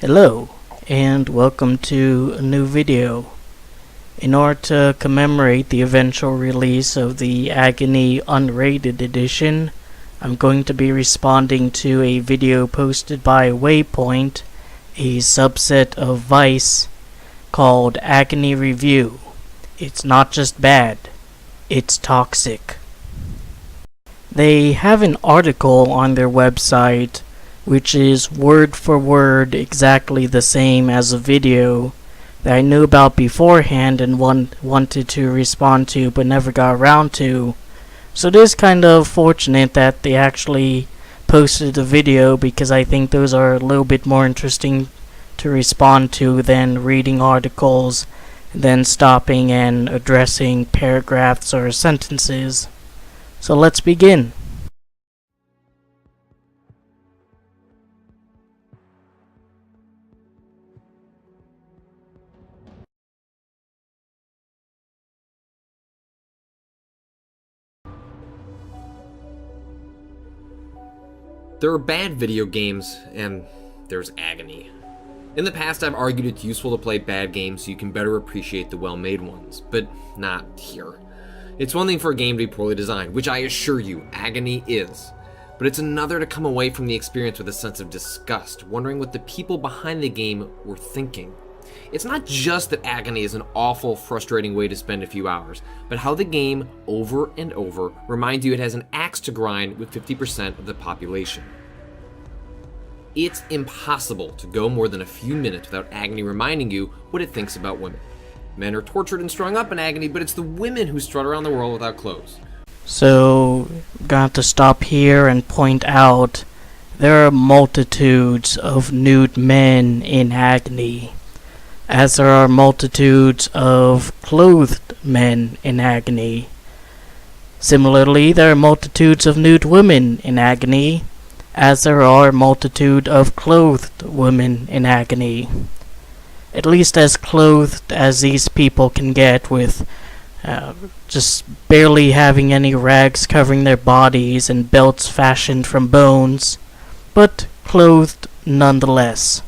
Hello, and welcome to a new video. In order to commemorate the eventual release of the Agony unrated edition, I'm going to be responding to a video posted by Waypoint, a subset of Vice, called Agony Review. It's not just bad, it's toxic. They have an article on their website which is word for word exactly the same as a video that I knew about beforehand and wanted to respond to but never got around to. So it is kind of fortunate that they actually posted a video, because I think those are a little bit more interesting to respond to than reading articles and then stopping and addressing paragraphs or sentences. So let's begin. There are bad video games, and there's Agony. In the past, I've argued it's useful to play bad games so you can better appreciate the well-made ones, but not here. It's one thing for a game to be poorly designed, which I assure you, Agony is. But it's another to come away from the experience with a sense of disgust, wondering what the people behind the game were thinking. It's not just that Agony is an awful, frustrating way to spend a few hours, but how the game, over and over, reminds you it has an axe to grind with 50% of the population. It's impossible to go more than a few minutes without Agony reminding you what it thinks about women. Men are tortured and strung up in Agony, but it's the women who strut around the world without clothes. So, got to stop here and point out there are multitudes of nude men in Agony, as there are multitudes of clothed men in Agony. Similarly, there are multitudes of nude women in Agony, as there are multitude of clothed women in Agony. At least as clothed as these people can get, with just barely having any rags covering their bodies and belts fashioned from bones, but clothed nonetheless.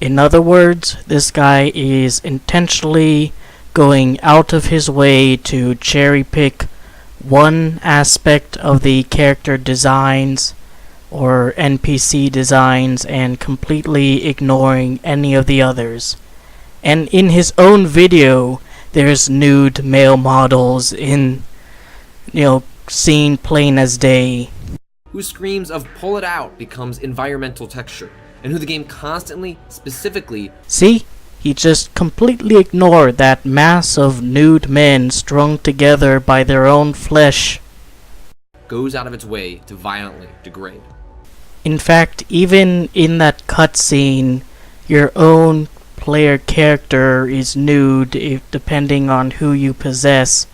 In other words, this guy is intentionally going out of his way to cherry pick one aspect of the character designs or NPC designs and completely ignoring any of the others. And in his own video, there's nude male models in, seen plain as day. Whose screams of "pull it out" becomes environmental texture, and who the game constantly, specifically... See? He just completely ignored that mass of nude men strung together by their own flesh. ...goes out of its way to violently degrade. In fact, even in that cutscene, your own player character is nude depending on who you possess.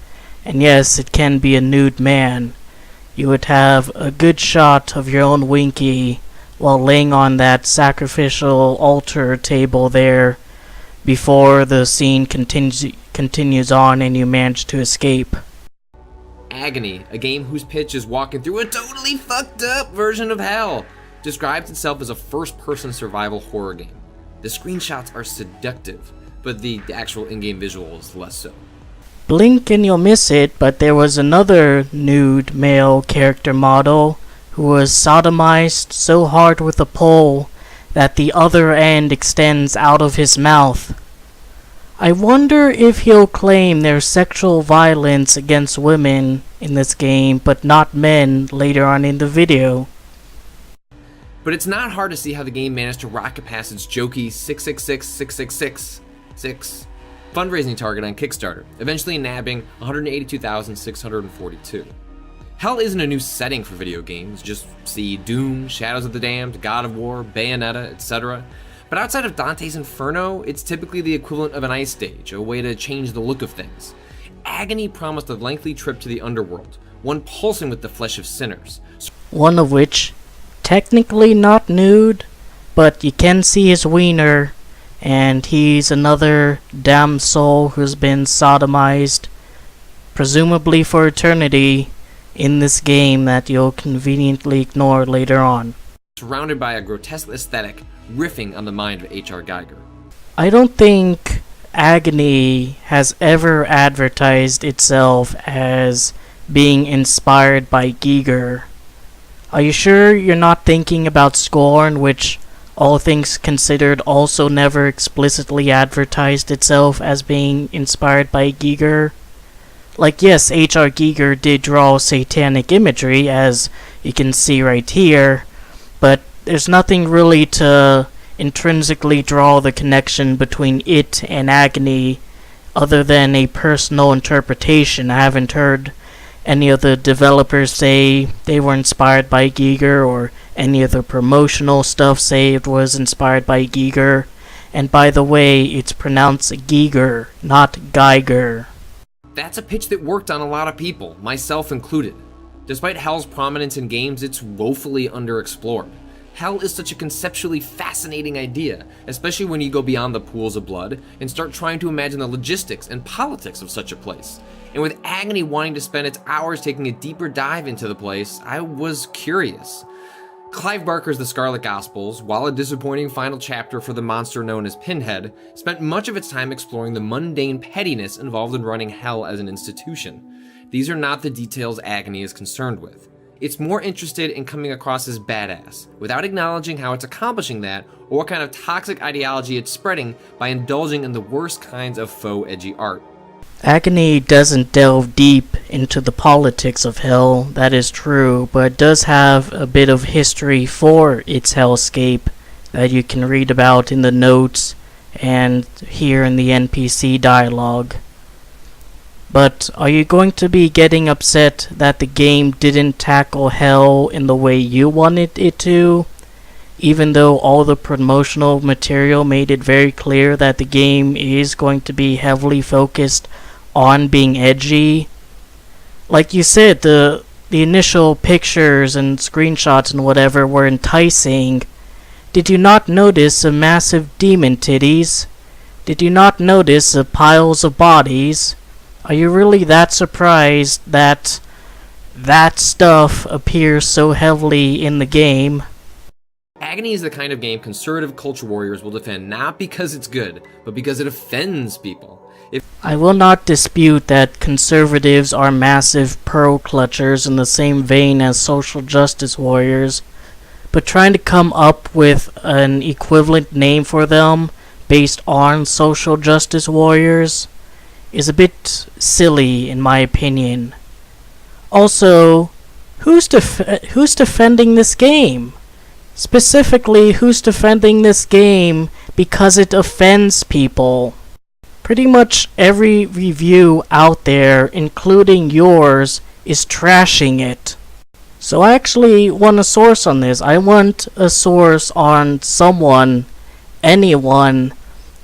And yes, it can be a nude man. You would have a good shot of your own Winky while laying on that sacrificial altar table there before the scene continues on and you manage to escape. Agony, a game whose pitch is walking through a totally fucked up version of hell, describes itself as a first-person survival horror game. The screenshots are seductive, but the actual in-game visual is less so. Blink and you'll miss it, but there was another nude male character model who was sodomized so hard with a pole that the other end extends out of his mouth. I wonder if he'll claim there's sexual violence against women in this game, but not men later on in the video. But it's not hard to see how the game managed to rocket past its jokey 666,666 fundraising target on Kickstarter, eventually nabbing 182,642. Hell isn't a new setting for video games. Just see Doom, Shadows of the Damned, God of War, Bayonetta, etc. But outside of Dante's Inferno, it's typically the equivalent of an ice stage, a way to change the look of things. Agony promised a lengthy trip to the underworld, one pulsing with the flesh of sinners. One of which, technically not nude, but you can see his wiener, and he's another damned soul who's been sodomized, presumably for eternity, in this game that you'll conveniently ignore later on. Surrounded by a grotesque aesthetic, riffing on the mind of H.R. Geiger. I don't think Agony has ever advertised itself as being inspired by Geiger. Are you sure you're not thinking about Scorn, which, all things considered, also never explicitly advertised itself as being inspired by Geiger? Like, yes, H.R. Geiger did draw satanic imagery, as you can see right here, but there's nothing really to intrinsically draw the connection between it and Agony other than a personal interpretation. I haven't heard any of the developers say they were inspired by Geiger, or any of the promotional stuff say it was inspired by Geiger. And by the way, it's pronounced Geiger, not Geiger. That's a pitch that worked on a lot of people, myself included. Despite Hell's prominence in games, it's woefully underexplored. Hell is such a conceptually fascinating idea, especially when you go beyond the pools of blood and start trying to imagine the logistics and politics of such a place. And with Agony wanting to spend its hours taking a deeper dive into the place, I was curious. Clive Barker's The Scarlet Gospels, while a disappointing final chapter for the monster known as Pinhead, spent much of its time exploring the mundane pettiness involved in running Hell as an institution. These are not the details Agony is concerned with. It's more interested in coming across as badass, without acknowledging how it's accomplishing that, or what kind of toxic ideology it's spreading by indulging in the worst kinds of faux edgy art. Agony doesn't delve deep into the politics of Hell, that is true, but it does have a bit of history for its hellscape that you can read about in the notes and hear in the NPC dialogue. But are you going to be getting upset that the game didn't tackle Hell in the way you wanted it to, even though all the promotional material made it very clear that the game is going to be heavily focused on being edgy? Like you said, the initial pictures and screenshots and whatever were enticing. Did you not notice the massive demon titties? Did you not notice the piles of bodies? Are you really that surprised that that stuff appears so heavily in the game? Agony is the kind of game conservative culture warriors will defend not because it's good, but because it offends people. I will not dispute that conservatives are massive pearl clutchers in the same vein as social justice warriors, but trying to come up with an equivalent name for them based on social justice warriors is a bit silly in my opinion. Also, who's defending this game? Specifically, who's defending this game because it offends people? Pretty much every review out there, including yours, is trashing it. So I actually want a source on this. I want a source on someone, anyone,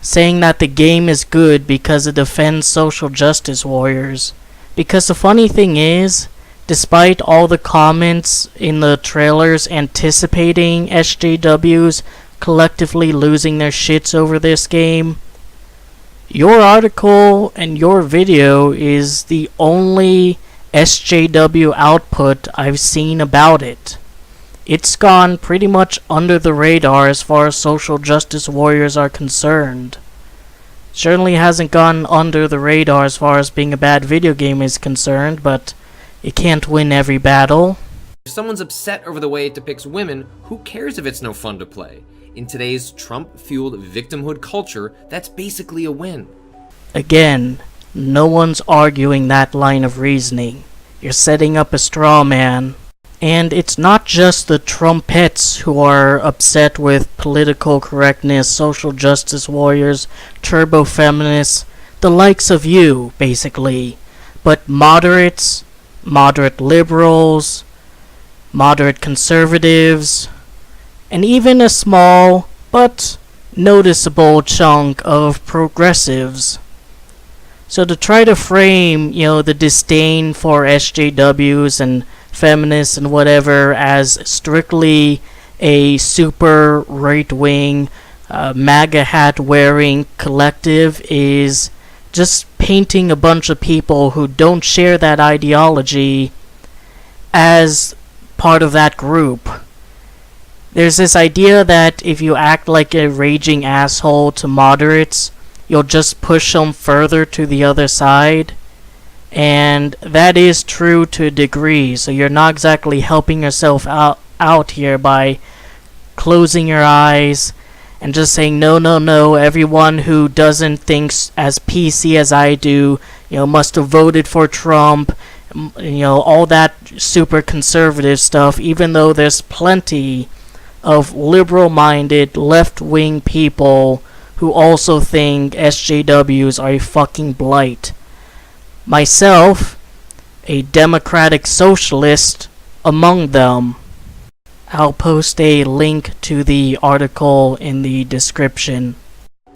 saying that the game is good because it offends social justice warriors. Because the funny thing is, despite all the comments in the trailers anticipating SJWs collectively losing their shits over this game, your article and your video is the only SJW output I've seen about it. It's gone pretty much under the radar as far as social justice warriors are concerned. Certainly hasn't gone under the radar as far as being a bad video game is concerned, but you can't win every battle. If someone's upset over the way it depicts women, who cares if it's no fun to play? In today's Trump-fueled victimhood culture, that's basically a win. Again, no one's arguing that line of reasoning. You're setting up a straw man. And it's not just the Trumpets who are upset with political correctness, social justice warriors, turbo-feminists, the likes of you, basically. But moderates, moderate liberals, moderate conservatives, and even a small but noticeable chunk of progressives. So to try to frame, the disdain for SJWs and feminists and whatever as strictly a super right-wing, MAGA hat-wearing collective is just painting a bunch of people who don't share that ideology as part of that group. There's this idea that if you act like a raging asshole to moderates, you'll just push them further to the other side. And that is true to a degree, so you're not exactly helping yourself out here by closing your eyes and just saying, no, no, no, everyone who doesn't think as PC as I do, must have voted for Trump, all that super conservative stuff, even though there's plenty of liberal-minded, left-wing people who also think SJWs are a fucking blight. Myself, a democratic socialist, among them. I'll post a link to the article in the description.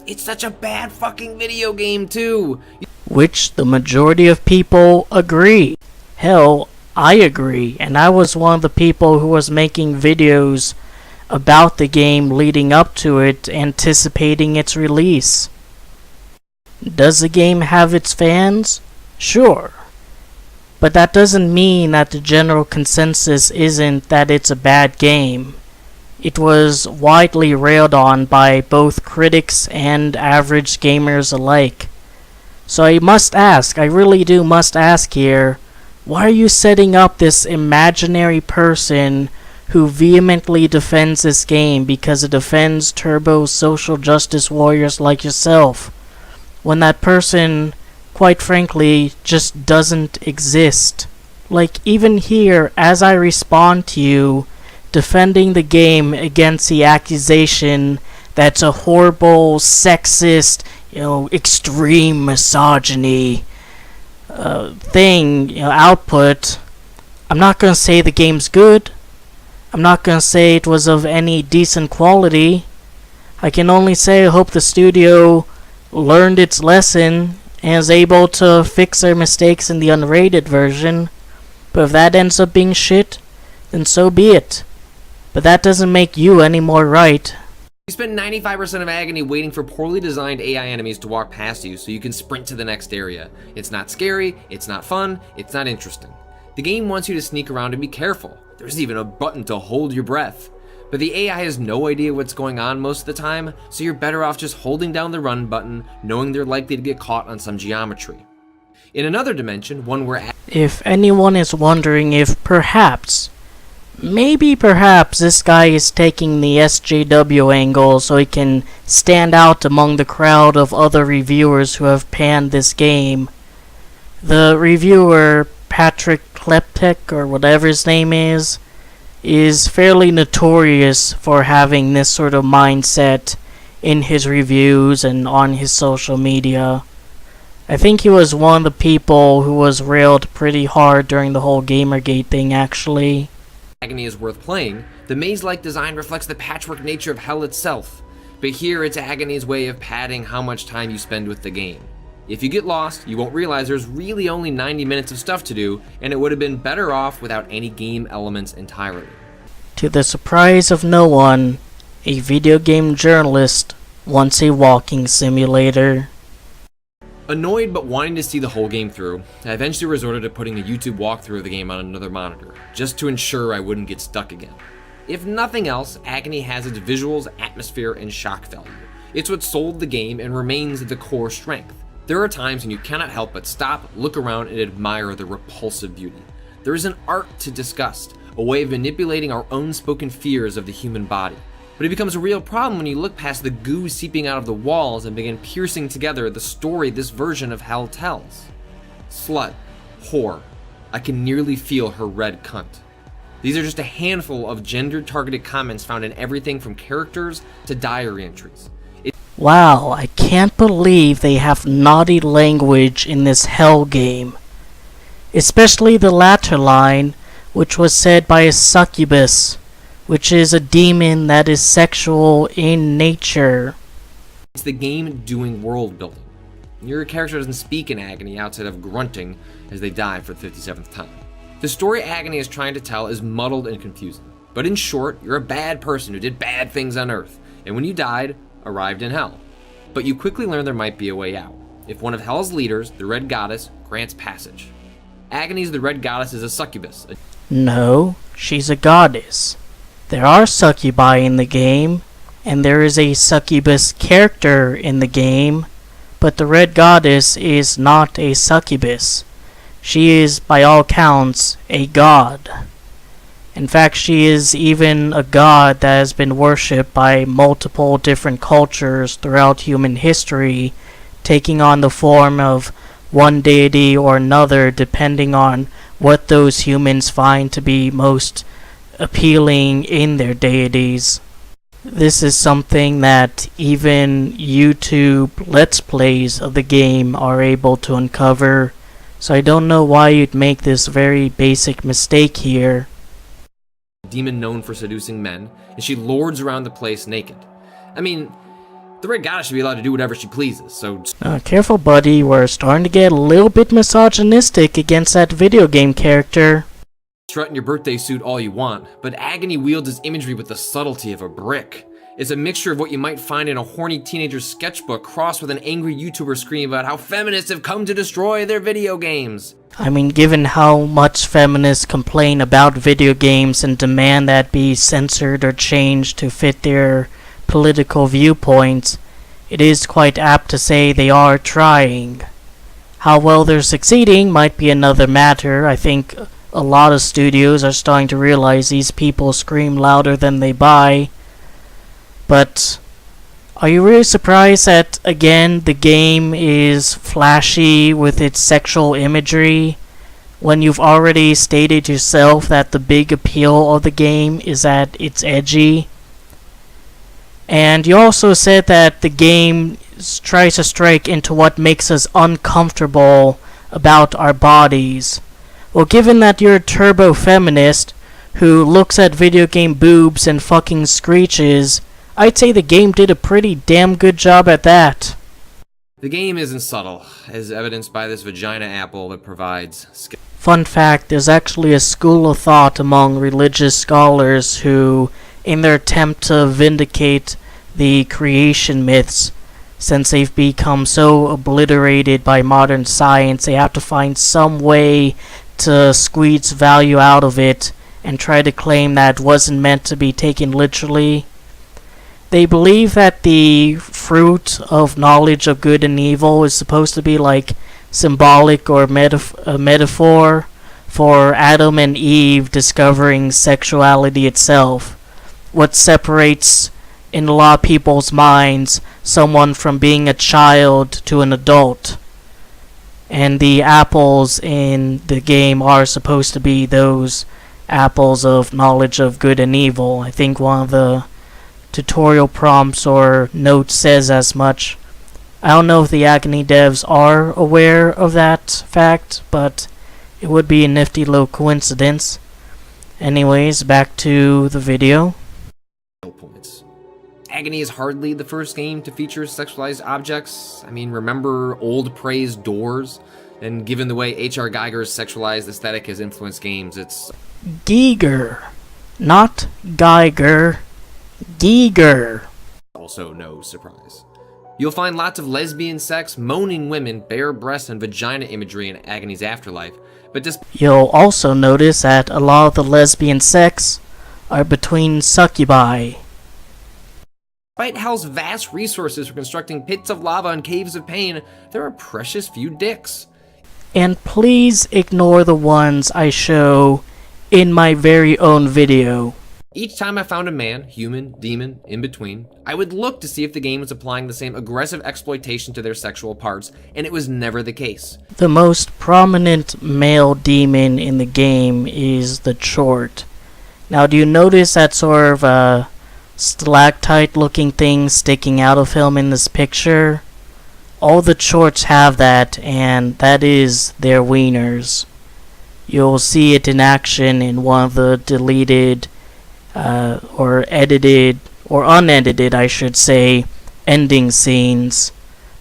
It's such a bad fucking video game, too! Which the majority of people agree. Hell, I agree, and I was one of the people who was making videos about the game leading up to it, anticipating its release. Does the game have its fans? Sure. But that doesn't mean that the general consensus isn't that it's a bad game. It was widely railed on by both critics and average gamers alike. So I must ask, I really must ask here, why are you setting up this imaginary person who vehemently defends this game because it defends turbo social justice warriors like yourself, when that person, quite frankly, just doesn't exist? Like, even here, as I respond to you, defending the game against the accusation that's a horrible, sexist, extreme misogyny output, I'm not gonna say the game's good. I'm not gonna say it was of any decent quality. I can only say I hope the studio learned its lesson and is able to fix their mistakes in the unrated version. But if that ends up being shit, then so be it. But that doesn't make you any more right. You spend 95% of Agony waiting for poorly designed AI enemies to walk past you so you can sprint to the next area. It's not scary, it's not fun, it's not interesting. The game wants you to sneak around and be careful. There's even a button to hold your breath. But the AI has no idea what's going on most of the time, so you're better off just holding down the run button, knowing they're likely to get caught on some geometry. In another dimension, one where if anyone is wondering if perhaps this guy is taking the SJW angle so he can stand out among the crowd of other reviewers who have panned this game, the reviewer Patrick Kleptek, or whatever his name is fairly notorious for having this sort of mindset in his reviews and on his social media. I think he was one of the people who was railed pretty hard during the whole Gamergate thing, actually. Agony is worth playing, the maze-like design reflects the patchwork nature of hell itself, but here it's Agony's way of padding how much time you spend with the game. If you get lost, you won't realize there's really only 90 minutes of stuff to do, and it would have been better off without any game elements entirely. To the surprise of no one, a video game journalist wants a walking simulator. Annoyed but wanting to see the whole game through, I eventually resorted to putting a YouTube walkthrough of the game on another monitor, just to ensure I wouldn't get stuck again. If nothing else, Agony has its visuals, atmosphere, and shock value. It's what sold the game and remains the core strength. There are times when you cannot help but stop, look around, and admire the repulsive beauty. There is an art to disgust, a way of manipulating our unspoken fears of the human body. But it becomes a real problem when you look past the goo seeping out of the walls and begin piercing together the story this version of hell tells. Slut, whore, I can nearly feel her red cunt. These are just a handful of gender-targeted comments found in everything from characters to diary entries. Wow, I can't believe they have naughty language in this hell game. Especially the latter line, which was said by a succubus, which is a demon that is sexual in nature. It's the game doing world building. Your character doesn't speak in Agony outside of grunting as they die for the 57th time. The story Agony is trying to tell is muddled and confusing. But in short, you're a bad person who did bad things on Earth, and when you died, arrived in Hell. But you quickly learn there might be a way out, if one of Hell's leaders, the Red Goddess, grants passage. Agony's the Red Goddess is a succubus. No, she's a goddess. there are succubi in the game, and there is a succubus character in the game, but the Red Goddess is not a succubus. She is, by all counts, a god. In fact, she is even a god that has been worshipped by multiple different cultures throughout human history, taking on the form of one deity or another depending on what those humans find to be most appealing in their deities. This is something that even YouTube Let's Plays of the game are able to uncover, so I don't know why you'd make this very basic mistake here. Demon known for seducing men, and she lords around the place naked. I mean, the Red Goddess should be allowed to do whatever she pleases, so... Careful buddy, we're starting to get a little bit misogynistic against that video game character. Strut in your birthday suit all you want, but Agony wields his imagery with the subtlety of a brick. It's a mixture of what you might find in a horny teenager's sketchbook crossed with an angry YouTuber screaming about how feminists have come to destroy their video games. I mean, given how much feminists complain about video games and demand that be censored or changed to fit their political viewpoints, it is quite apt to say they are trying. How well they're succeeding might be another matter. I think a lot of studios are starting to realize these people scream louder than they buy. But are you really surprised that, again, the game is flashy with its sexual imagery, when you've already stated yourself that the big appeal of the game is that it's edgy? And you also said that the game tries to strike into what makes us uncomfortable about our bodies. Well, given that you're a turbo feminist who looks at video game boobs and fucking screeches, I'd say the game did a pretty damn good job at that. The game isn't subtle, as evidenced by this vagina apple that provides... Fun fact, there's actually a school of thought among religious scholars who, in their attempt to vindicate the creation myths, since they've become so obliterated by modern science, they have to find some way to squeeze value out of it and try to claim that it wasn't meant to be taken literally. They believe that the fruit of knowledge of good and evil is supposed to be like symbolic or a metaphor for Adam and Eve discovering sexuality itself. What separates, in a lot of people's minds, someone from being a child to an adult. And the apples in the game are supposed to be those apples of knowledge of good and evil. I think one of the tutorial prompts or notes says as much. I don't know if the Agony devs are aware of that fact, but it would be a nifty little coincidence. Anyways, back to the video. Points. Agony is hardly the first game to feature sexualized objects. I mean, remember old praised Doors? And given the way H.R. Geiger's sexualized aesthetic has influenced games, it's... Giger. Not Geiger. Giger. Also no surprise. You'll find lots of lesbian sex, moaning women, bare breasts, and vagina imagery in Agony's Afterlife, but you'll also notice that a lot of the lesbian sex are between succubi. Despite Hell's vast resources for constructing pits of lava and caves of pain, there are precious few dicks. And please ignore the ones I show in my very own video. Each time I found a man, human, demon, in between, I would look to see if the game was applying the same aggressive exploitation to their sexual parts, and it was never the case. The most prominent male demon in the game is the Chort. Now, do you notice that sort of stalactite looking thing sticking out of him in this picture? All the Chorts have that, and that is their wieners. You'll see it in action in one of the deleted or edited, or unedited I should say, ending scenes.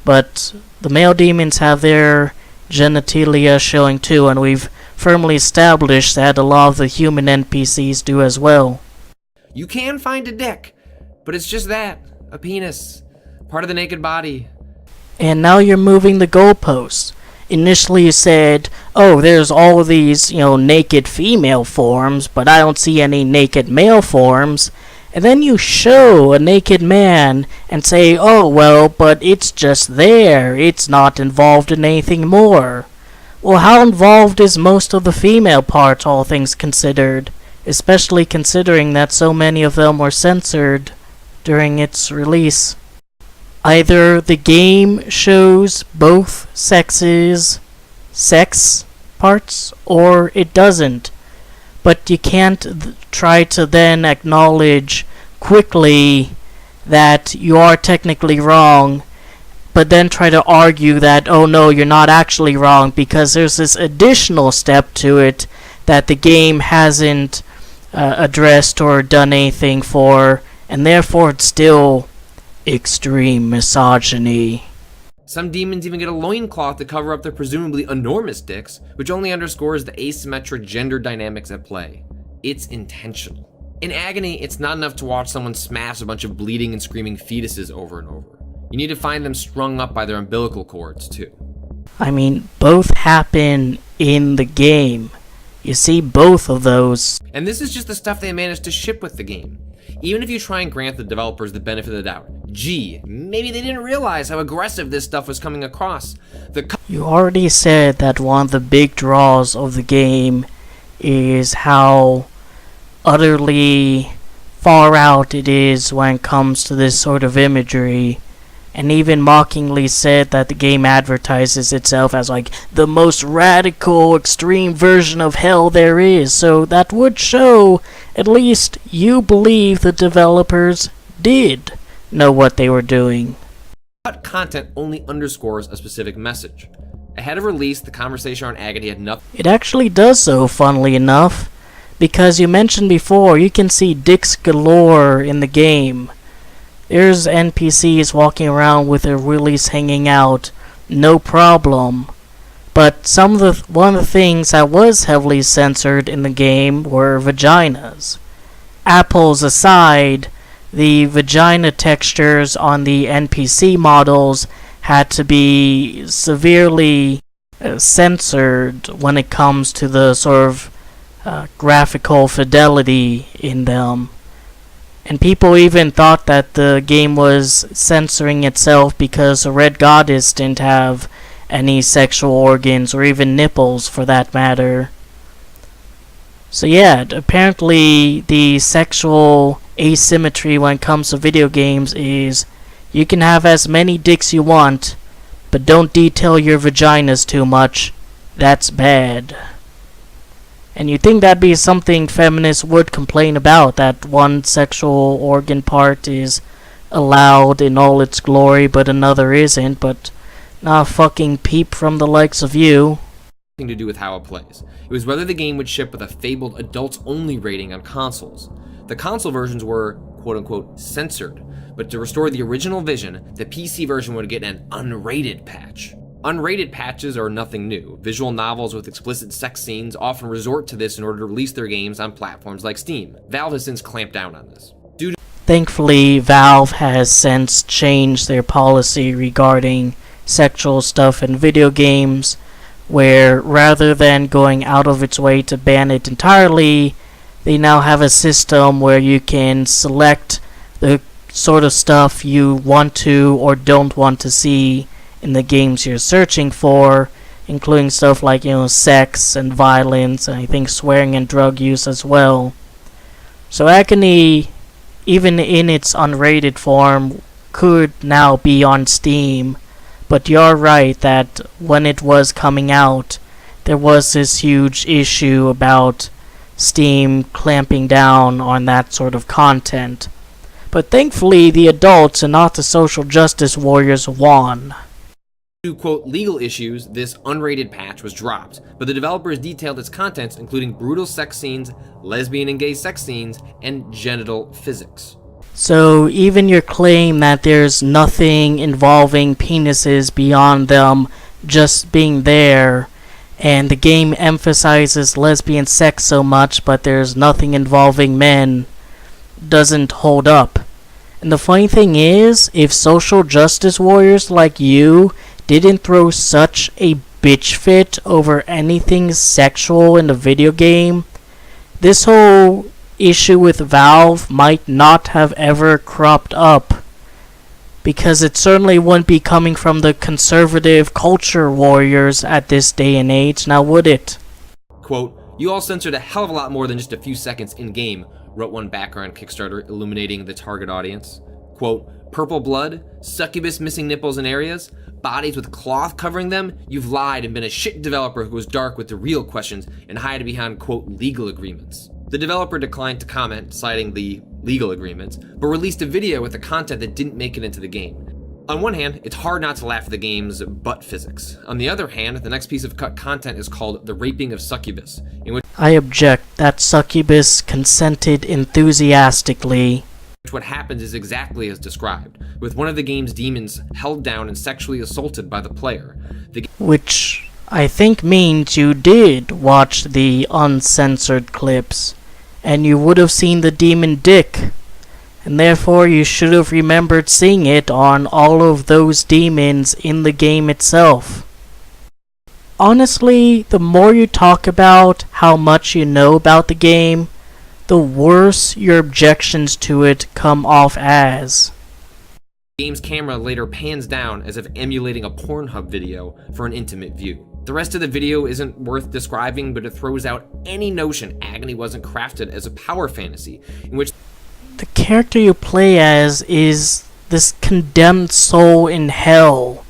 But the male demons have their genitalia showing too, and we've firmly established that a lot of the human NPCs do as well. You can find a dick, but it's just that, a penis, part of the naked body. And now you're moving the goalposts. Initially you said, oh, there's all these, naked female forms, but I don't see any naked male forms. And then you show a naked man and say, oh, well, but it's just there. It's not involved in anything more. Well, how involved is most of the female parts, all things considered? Especially considering that so many of them were censored during its release. Either the game shows both sexes' sex parts, or it doesn't. But you can't try to then acknowledge quickly that you are technically wrong, but then try to argue that, oh no, you're not actually wrong, because there's this additional step to it that the game hasn't addressed or done anything for, and therefore it's still extreme misogyny. Some demons even get a loincloth to cover up their presumably enormous dicks, which only underscores the asymmetric gender dynamics at play. It's intentional. In Agony, it's not enough to watch someone smash a bunch of bleeding and screaming fetuses over and over. You need to find them strung up by their umbilical cords, too. I mean, both happen in the game. You see both of those. And this is just the stuff they managed to ship with the game. Even if you try and grant the developers the benefit of the doubt, gee, maybe they didn't realize how aggressive this stuff was coming across. You already said that one of the big draws of the game is how utterly far out it is when it comes to this sort of imagery, and even mockingly said that the game advertises itself as like the most radical, extreme version of hell there is. So that would show at least you believe the developers did know what they were doing. Cut content only underscores a specific message. Ahead of release, the conversation on Agony had nothing. It actually does so, funnily enough, because you mentioned before you can see dicks galore in the game. There's NPCs walking around with their willies hanging out, no problem. But one of the things that was heavily censored in the game were vaginas. Apples aside, the vagina textures on the NPC models had to be severely censored when it comes to the sort of graphical fidelity in them. And people even thought that the game was censoring itself because the Red Goddess didn't have any sexual organs, or even nipples for that matter. So yeah, apparently the sexual asymmetry when it comes to video games is you can have as many dicks you want, but don't detail your vaginas too much. That's bad. And you'd think that'd be something feminists would complain about, that one sexual organ part is allowed in all its glory, but another isn't, but not a fucking peep from the likes of you. To do with how it plays. It was whether the game would ship with a fabled adults-only rating on consoles. The console versions were, quote-unquote, censored, but to restore the original vision, the PC version would get an unrated patch. Unrated patches are nothing new. Visual novels with explicit sex scenes often resort to this in order to release their games on platforms like Steam. Valve has since clamped down on this. Thankfully, Valve has since changed their policy regarding sexual stuff in video games, where rather than going out of its way to ban it entirely, they now have a system where you can select the sort of stuff you want to or don't want to see in the games you're searching for, including stuff like, sex and violence, and I think swearing and drug use as well. So Agony, even in its unrated form, could now be on Steam, but you're right that when it was coming out, there was this huge issue about Steam clamping down on that sort of content. But thankfully, the adults and not the social justice warriors won. Due to, quote, legal issues, this unrated patch was dropped, but the developers detailed its contents, including brutal sex scenes, lesbian and gay sex scenes, and genital physics. So even your claim that there's nothing involving penises beyond them just being there, and the game emphasizes lesbian sex so much but there's nothing involving men, doesn't hold up. And the funny thing is, if social justice warriors like you didn't throw such a bitch fit over anything sexual in the video game, this whole issue with Valve might not have ever cropped up, because it certainly wouldn't be coming from the conservative culture warriors at this day and age, now would it? Quote, "You all censored a hell of a lot more than just a few seconds in-game," wrote one backer on Kickstarter, illuminating the target audience. Quote, "Purple blood, succubus missing nipples in areas, bodies with cloth covering them, you've lied and been a shit developer who goes dark with the real questions and hide behind, quote, legal agreements." The developer declined to comment, citing the legal agreements, but released a video with the content that didn't make it into the game. On one hand, it's hard not to laugh at the game's butt physics. On the other hand, the next piece of cut content is called The Raping of Succubus, in which I object. That succubus consented enthusiastically. what happens is exactly as described, with one of the game's demons held down and sexually assaulted by the player. Which I think means you did watch the uncensored clips, and you would have seen the demon dick, and therefore you should have remembered seeing it on all of those demons in the game itself. Honestly, the more you talk about how much you know about the game, the worse your objections to it come off as. The game's camera later pans down as if emulating a Pornhub video for an intimate view. The rest of the video isn't worth describing, but it throws out any notion Agony wasn't crafted as a power fantasy, in which the character you play as is this condemned soul in hell.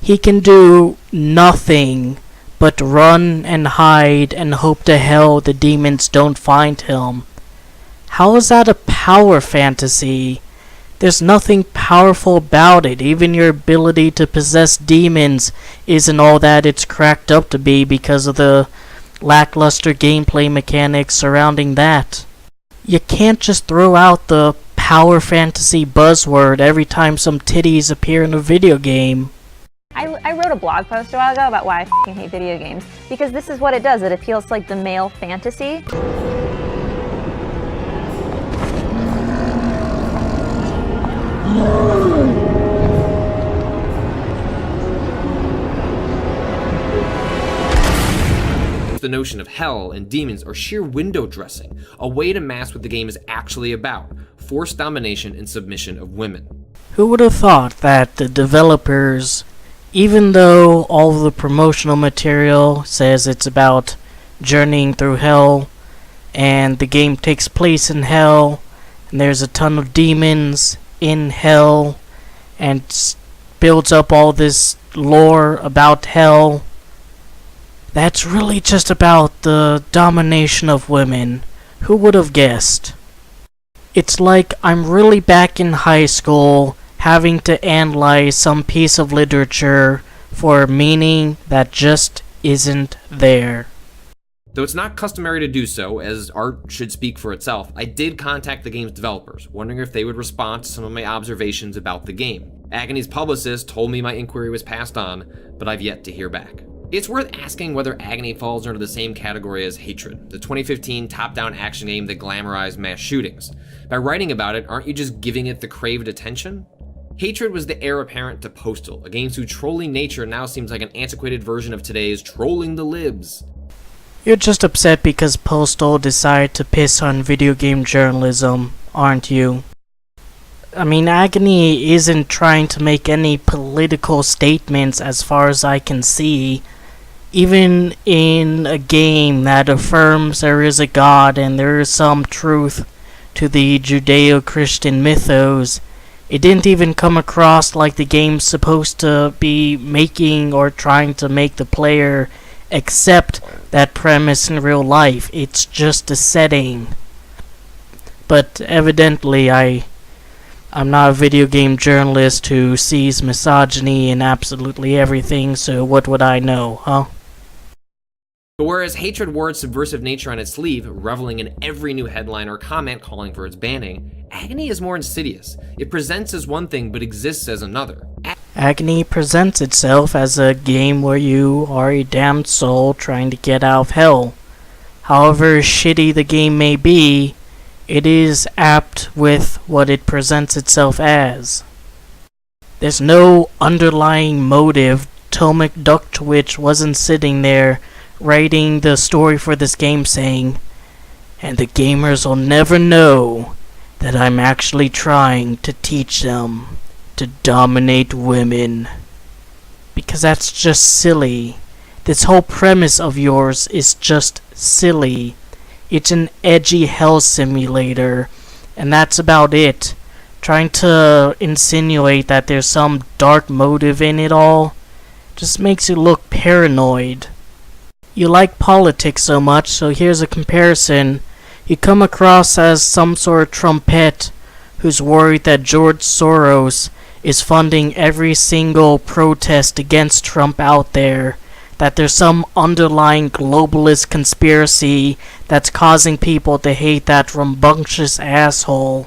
He can do nothing but run and hide and hope to hell the demons don't find him. How is that a power fantasy? There's nothing powerful about it. Even your ability to possess demons isn't all that it's cracked up to be because of the lackluster gameplay mechanics surrounding that. You can't just throw out the power fantasy buzzword every time some titties appear in a video game. I wrote a blog post a while ago about why I f***ing hate video games, because this is what it does. It appeals to like the male fantasy. the notion of hell and demons or sheer window dressing, a way to mask what the game is actually about: forced domination and submission of women. Who would have thought that the developers, even though all of the promotional material says it's about journeying through hell, and the game takes place in hell, and there's a ton of demons in hell, and builds up all this lore about hell, that's really just about the domination of women. Who would have guessed? It's like I'm really back in high school having to analyze some piece of literature for a meaning that just isn't there. Though it's not customary to do so, as art should speak for itself, I did contact the game's developers, wondering if they would respond to some of my observations about the game. Agony's publicist told me my inquiry was passed on, but I've yet to hear back. It's worth asking whether Agony falls under the same category as Hatred, the 2015 top-down action game that glamorized mass shootings. By writing about it, aren't you just giving it the craved attention? Hatred was the heir apparent to Postal, a game whose trolling nature now seems like an antiquated version of today's trolling the libs. You're just upset because Postal decided to piss on video game journalism, aren't you? I mean, Agony isn't trying to make any political statements as far as I can see. Even in a game that affirms there is a God and there is some truth to the Judeo-Christian mythos, it didn't even come across like the game's supposed to be making or trying to make the player accept that premise in real life. It's just a setting. But evidently I'm not a video game journalist who sees misogyny in absolutely everything, so what would I know, huh? But whereas Hatred wore its subversive nature on its sleeve, reveling in every new headline or comment calling for its banning, Agony is more insidious. It presents as one thing but exists as another. Agony presents itself as a game where you are a damned soul trying to get out of hell. However shitty the game may be, it is apt with what it presents itself as. There's no underlying motive Tomek Ducktwitch wasn't sitting there writing the story for this game saying, "And the gamers will never know that I'm actually trying to teach them to dominate women." Because that's just silly. This whole premise of yours is just silly. It's an edgy hell simulator, and that's about it. Trying to insinuate that there's some dark motive in it all just makes you look paranoid. You like politics so much, so here's a comparison. You come across as some sort of trumpet who's worried that George Soros is funding every single protest against Trump out there, that there's some underlying globalist conspiracy that's causing people to hate that rambunctious asshole.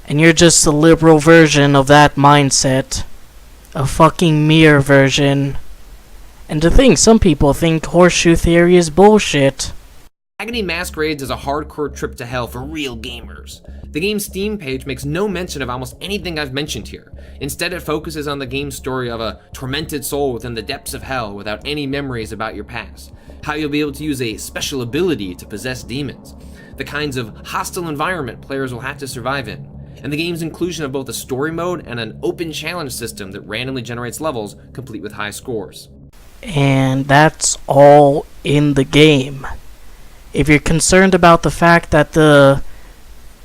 And you're just the liberal version of that mindset. A fucking mere version. And to think some people think horseshoe theory is bullshit. Agony masquerades as a hardcore trip to hell for real gamers. The game's Steam page makes no mention of almost anything I've mentioned here. Instead, it focuses on the game's story of a tormented soul within the depths of hell without any memories about your past. How you'll be able to use a special ability to possess demons. The kinds of hostile environment players will have to survive in. And the game's inclusion of both a story mode and an open challenge system that randomly generates levels, complete with high scores. And that's all in the game. If you're concerned about the fact that the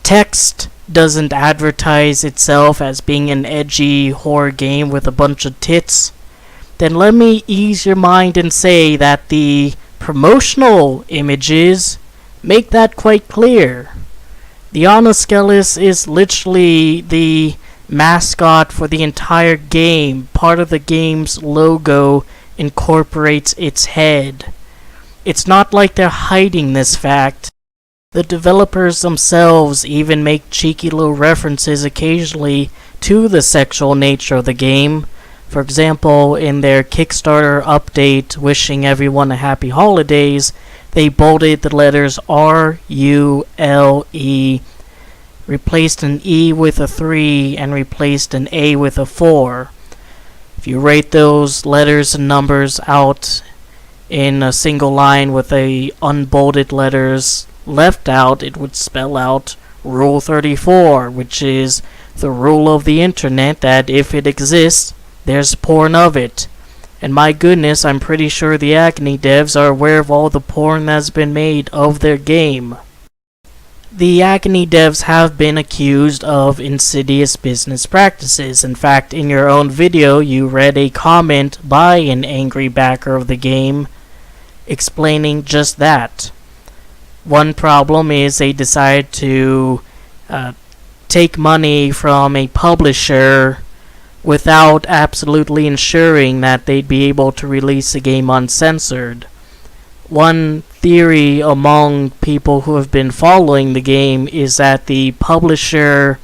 text doesn't advertise itself as being an edgy horror game with a bunch of tits, then let me ease your mind and say that the promotional images make that quite clear. The Anoskelus is literally the mascot for the entire game. Part of the game's logo incorporates its head. It's not like they're hiding this fact. The developers themselves even make cheeky little references occasionally to the sexual nature of the game. For example, in their Kickstarter update wishing everyone a happy holidays, they bolded the letters R-U-L-E, replaced an E with a 3, and replaced an A with a 4. If you write those letters and numbers out in a single line with the unbolded letters left out, it would spell out Rule 34, which is the rule of the internet that if it exists, there's porn of it. And my goodness, I'm pretty sure the Agony devs are aware of all the porn that's been made of their game. The Agony devs have been accused of insidious business practices. In fact, in your own video, you read a comment by an angry backer of the game explaining just that. One problem is they decided to take money from a publisher without absolutely ensuring that they'd be able to release the game uncensored. One theory among people who have been following the game is that the publisher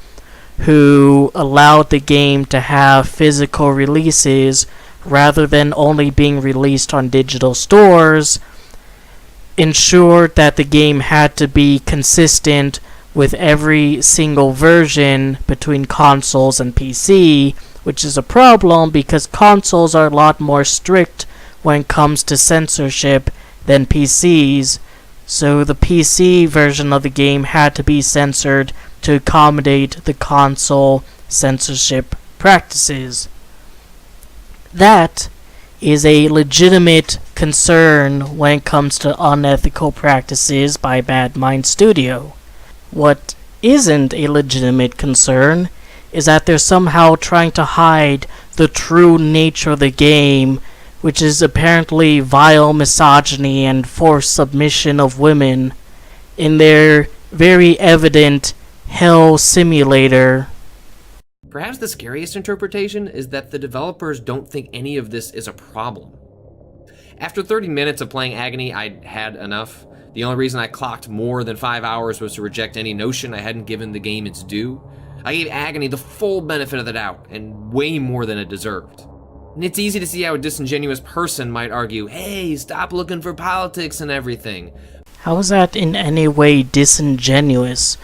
who allowed the game to have physical releases rather than only being released on digital stores ensured that the game had to be consistent with every single version between consoles and PC, which is a problem because consoles are a lot more strict when it comes to censorship than PCs, so the PC version of the game had to be censored to accommodate the console censorship practices. That is a legitimate concern when it comes to unethical practices by Bad Mind Studio. What isn't a legitimate concern is that they're somehow trying to hide the true nature of the game, which is apparently vile misogyny and forced submission of women, in their very evident hell simulator. Perhaps the scariest interpretation is that the developers don't think any of this is a problem. After 30 minutes of playing Agony, I'd had enough. The only reason I clocked more than 5 hours was to reject any notion I hadn't given the game its due. I gave Agony the full benefit of the doubt, and way more than it deserved. And it's easy to see how a disingenuous person might argue, hey, stop looking for politics and everything. How is that in any way disingenuous?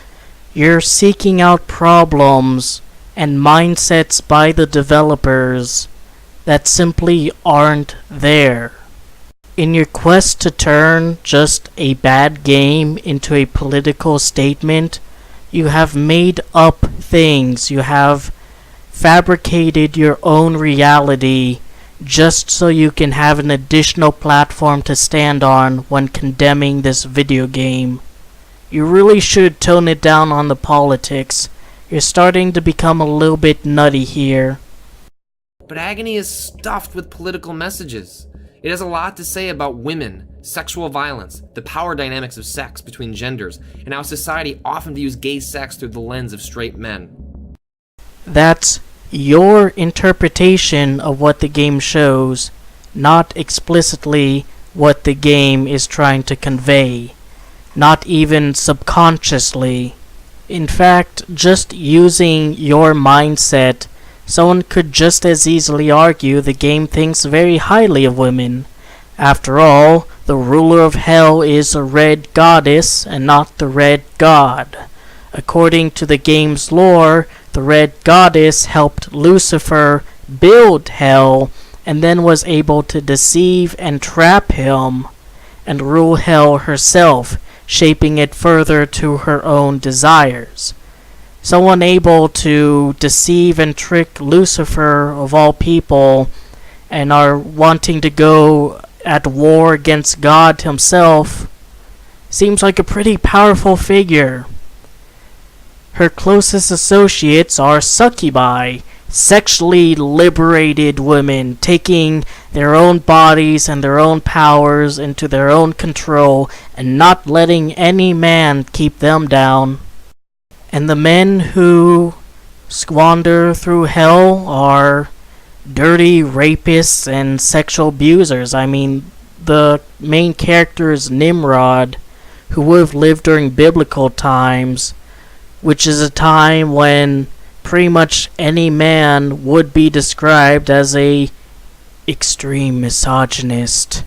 You're seeking out problems and mindsets by the developers that simply aren't there. In your quest to turn just a bad game into a political statement, you have made up things, you have fabricated your own reality just so you can have an additional platform to stand on when condemning this video game. You really should tone it down on the politics. You're starting to become a little bit nutty here. But Agony is stuffed with political messages. It has a lot to say about women, sexual violence, the power dynamics of sex between genders, and how society often views gay sex through the lens of straight men. That's your interpretation of what the game shows, not explicitly what the game is trying to convey, not even subconsciously. In fact, just using your mindset, someone could just as easily argue the game thinks very highly of women. After all, the ruler of hell is a red goddess and not the red god. According to the game's lore, the red goddess helped Lucifer build hell and then was able to deceive and trap him and rule hell herself, shaping it further to her own desires. Someone able to deceive and trick Lucifer, of all people, and are wanting to go at war against God himself, seems like a pretty powerful figure. Her closest associates are succubi, sexually liberated women, taking their own bodies and their own powers into their own control and not letting any man keep them down. And the men who squander through hell are dirty rapists and sexual abusers. I mean, the main character is Nimrod, who would have lived during biblical times, which is a time when pretty much any man would be described as a extreme misogynist.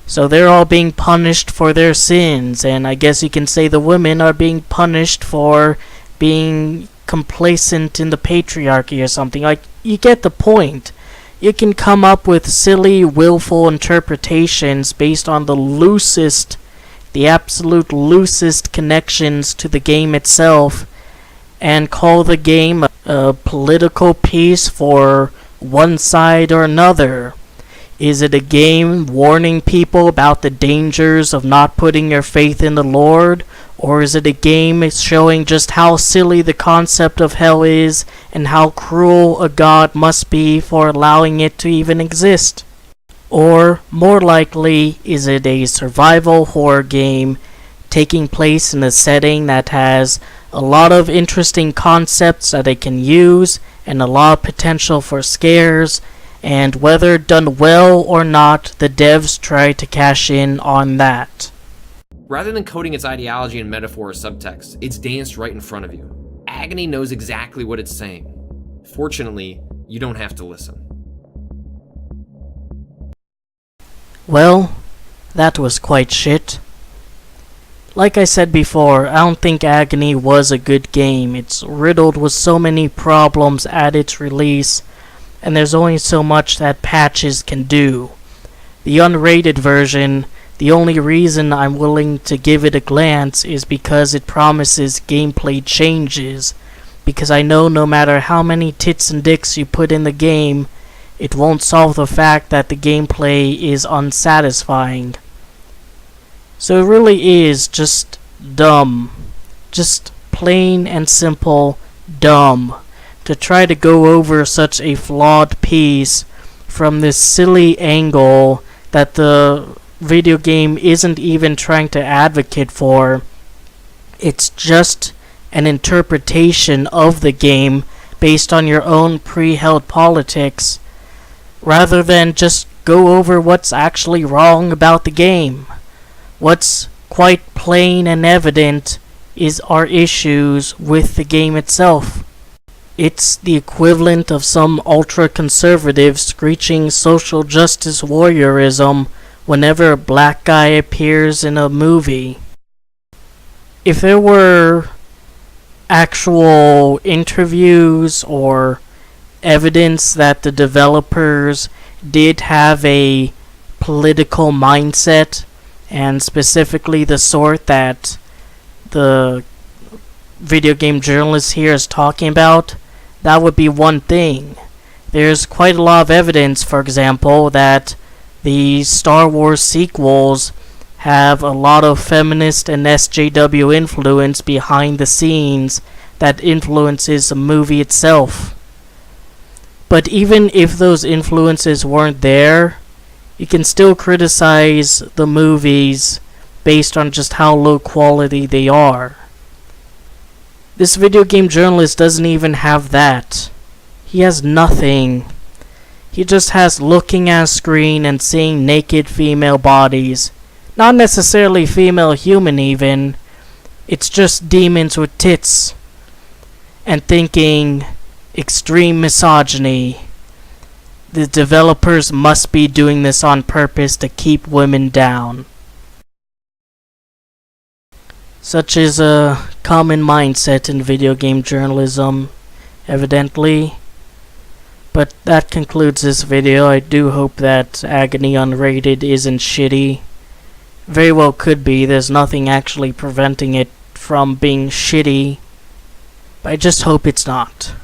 So they're all being punished for their sins, and I guess you can say the women are being punished for being complacent in the patriarchy or something. Like, you get the point. You can come up with silly, willful interpretations based on the absolute loosest connections to the game itself, and call the game a political piece for one side or another. Is it a game warning people about the dangers of not putting your faith in the Lord? Or is it a game showing just how silly the concept of hell is and how cruel a god must be for allowing it to even exist? Or, more likely, is it a survival horror game taking place in a setting that has a lot of interesting concepts that it can use and a lot of potential for scares, and whether done well or not, the devs try to cash in on that. Rather than coding its ideology in metaphor or subtext, it's danced right in front of you. Agony knows exactly what it's saying. Fortunately, you don't have to listen. Well, that was quite shit. Like I said before, I don't think Agony was a good game. It's riddled with so many problems at its release, and there's only so much that patches can do. The unrated version, the only reason I'm willing to give it a glance is because it promises gameplay changes, because I know no matter how many tits and dicks you put in the game, it won't solve the fact that the gameplay is unsatisfying. So it really is just dumb. Just plain and simple dumb. To try to go over such a flawed piece from this silly angle that the video game isn't even trying to advocate for. It's just an interpretation of the game based on your own pre-held politics, rather than just go over what's actually wrong about the game. What's quite plain and evident is our issues with the game itself. It's the equivalent of some ultra-conservative screeching social justice warriorism whenever a black guy appears in a movie. If there were actual interviews or evidence that the developers did have a political mindset, and specifically the sort that the video game journalist here is talking about, that would be one thing. There's quite a lot of evidence, for example, that the Star Wars sequels have a lot of feminist and SJW influence behind the scenes that influences the movie itself. But even if those influences weren't there, you can still criticize the movies based on just how low quality they are. This video game journalist doesn't even have that. He has nothing. He just has looking at a screen and seeing naked female bodies. Not necessarily female human even. It's just demons with tits. And thinking extreme misogyny. The developers must be doing this on purpose to keep women down. Such is a common mindset in video game journalism, evidently. But that concludes this video. I do hope that Agony Unrated isn't shitty. Very well could be. There's nothing actually preventing it from being shitty. But I just hope it's not.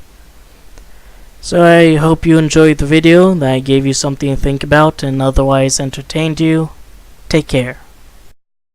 So I hope you enjoyed the video, that I gave you something to think about and otherwise entertained you. Take care.